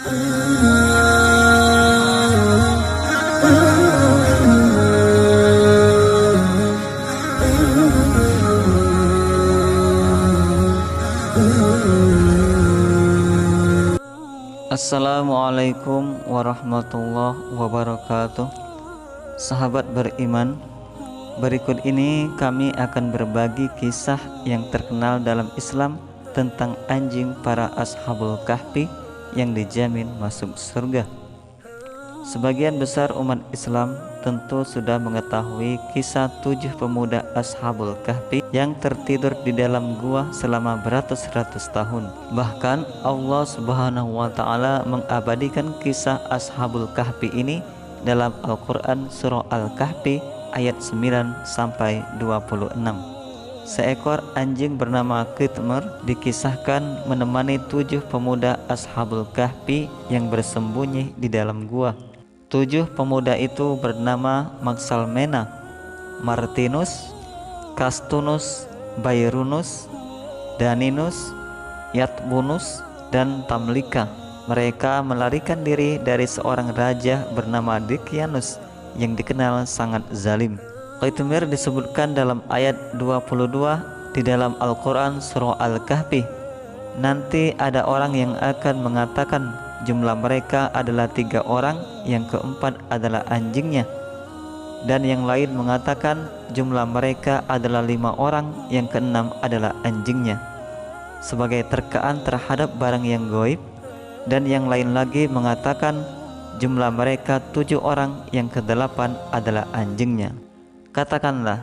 Assalamualaikum warahmatullahi wabarakatuh. Sahabat beriman, berikut ini kami akan berbagi kisah yang terkenal dalam Islam tentang anjing para Ashabul Kahfi yang dijamin masuk surga. Sebagian besar umat Islam tentu sudah mengetahui kisah 7 pemuda Ashabul Kahfi yang tertidur di dalam gua selama beratus-ratus tahun. Bahkan Allah Subhanahu wa Ta'ala mengabadikan kisah Ashabul Kahfi ini dalam Al-Quran Surah Al-Kahfi ayat 9 sampai 26. Seekor anjing bernama Qitmir dikisahkan menemani 7 pemuda Ashabul Kahfi yang bersembunyi di dalam gua. 7 pemuda itu bernama Maksalmena, Martinus, Castunus, Bairunus, Daninus, Yatbunus, dan Tamlika. Mereka melarikan diri dari seorang raja bernama Dicyanus yang dikenal sangat zalim. Qitmir disebutkan dalam ayat 22 di dalam Al-Quran Surah Al-Kahfi. Nanti ada orang yang akan mengatakan jumlah mereka adalah 3 orang, yang keempat adalah anjingnya. Dan yang lain mengatakan jumlah mereka adalah 5 orang, yang keenam adalah anjingnya, sebagai terkaan terhadap barang yang gaib. Dan yang lain lagi mengatakan jumlah mereka 7 orang, yang kedelapan adalah anjingnya. Katakanlah,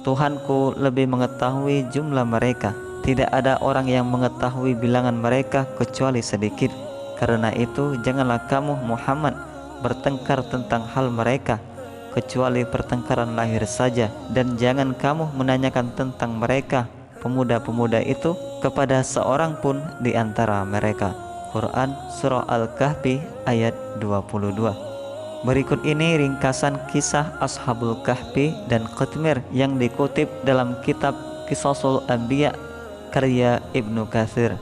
Tuhanku lebih mengetahui jumlah mereka. Tidak ada orang yang mengetahui bilangan mereka kecuali sedikit. Karena itu janganlah kamu Muhammad bertengkar tentang hal mereka kecuali pertengkaran lahir saja, dan jangan kamu menanyakan tentang mereka pemuda-pemuda itu kepada seorang pun di antara mereka. Quran Surah Al-Kahfi ayat 22. Berikut ini ringkasan kisah Ashabul Kahfi dan Qitmir yang dikutip dalam kitab Qisasul Anbiya karya Ibnu Katsir.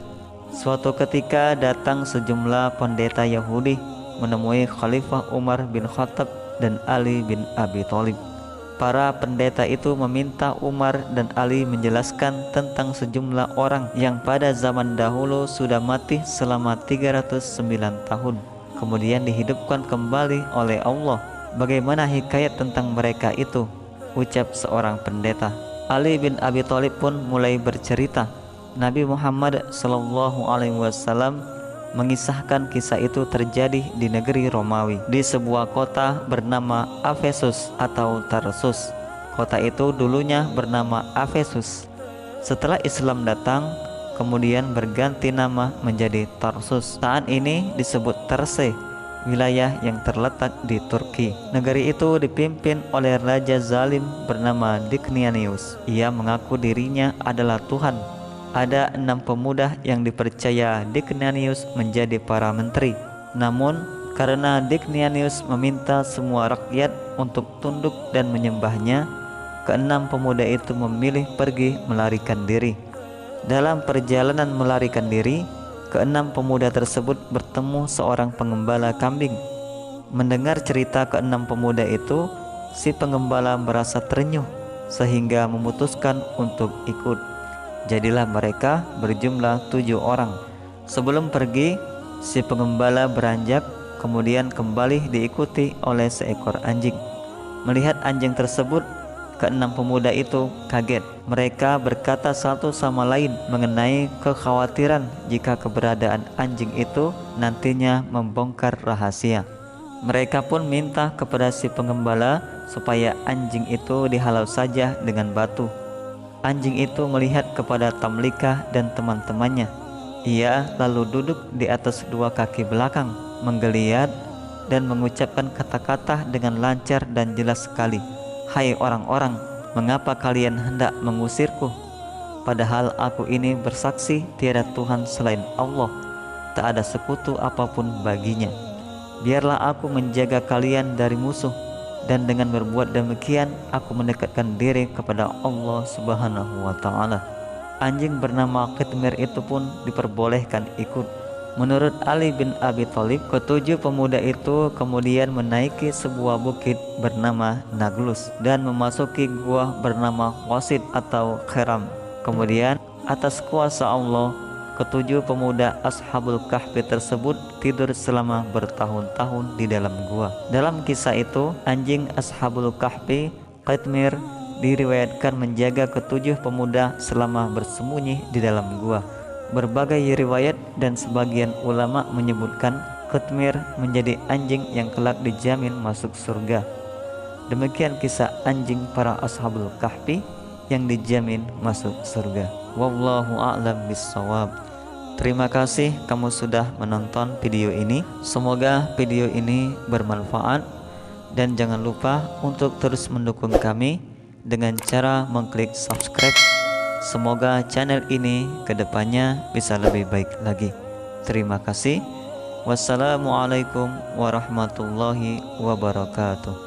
Suatu ketika datang sejumlah pendeta Yahudi menemui Khalifah Umar bin Khattab dan Ali bin Abi Thalib. Para pendeta itu meminta Umar dan Ali menjelaskan tentang sejumlah orang yang pada zaman dahulu sudah mati selama 309 tahun, kemudian dihidupkan kembali oleh Allah. Bagaimana hikayat tentang mereka itu? Ucap seorang pendeta. Ali bin Abi Thalib pun mulai bercerita. Nabi Muhammad SAW mengisahkan kisah itu terjadi di negeri Romawi, di sebuah kota bernama Efesus atau Tarsus. Kota itu dulunya bernama Efesus. Setelah Islam datang, kemudian berganti nama menjadi Tarsus. Saat ini disebut Tarse, wilayah yang terletak di Turki. Negeri itu dipimpin oleh raja zalim bernama Dicyanus. Ia mengaku dirinya adalah Tuhan. Ada 6 pemuda yang dipercaya Dicyanus menjadi para menteri. Namun karena Dicyanus meminta semua rakyat untuk tunduk dan menyembahnya, ke-6 pemuda itu memilih pergi melarikan diri. Dalam perjalanan melarikan diri, ke-6 pemuda tersebut bertemu seorang pengembala kambing. Mendengar cerita ke-6 pemuda itu, si pengembala merasa terenyuh sehingga memutuskan untuk ikut. Jadilah mereka berjumlah 7 orang. Sebelum pergi, si pengembala beranjak, kemudian kembali diikuti oleh seekor anjing. Melihat anjing tersebut, ke-6 pemuda itu kaget. Mereka berkata satu sama lain mengenai kekhawatiran jika keberadaan anjing itu nantinya membongkar rahasia. Mereka pun minta kepada si pengembala supaya anjing itu dihalau saja dengan batu. Anjing itu melihat kepada Tamlika dan teman-temannya. Ia lalu duduk di atas 2 kaki belakang, menggeliat dan mengucapkan kata-kata dengan lancar dan jelas sekali. Hai orang-orang, mengapa kalian hendak mengusirku? Padahal aku ini bersaksi tiada Tuhan selain Allah, tak ada sekutu apapun baginya. Biarlah aku menjaga kalian dari musuh, dan dengan berbuat demikian aku mendekatkan diri kepada Allah Subhanahu wa Ta'ala. Anjing bernama Qitmir itu pun diperbolehkan ikut. Menurut Ali bin Abi Thalib, ketujuh pemuda itu kemudian menaiki sebuah bukit bernama Naglus dan memasuki gua bernama Qasid atau Khiram. Kemudian atas kuasa Allah, ketujuh pemuda Ashabul Kahfi tersebut tidur selama bertahun-tahun di dalam gua. Dalam kisah itu, anjing Ashabul Kahfi, Qitmir, diriwayatkan menjaga ketujuh pemuda selama bersembunyi di dalam gua. Berbagai riwayat dan sebagian ulama menyebutkan Qitmir menjadi anjing yang kelak dijamin masuk surga. Demikian kisah anjing para Ashabul Kahfi yang dijamin masuk surga. Wallahu a'lam bissawab. Terima kasih kamu sudah menonton video ini. Semoga video ini bermanfaat, dan jangan lupa untuk terus mendukung kami dengan cara mengklik subscribe. Semoga channel ini kedepannya bisa lebih baik lagi. Terima kasih. Wassalamualaikum warahmatullahi wabarakatuh.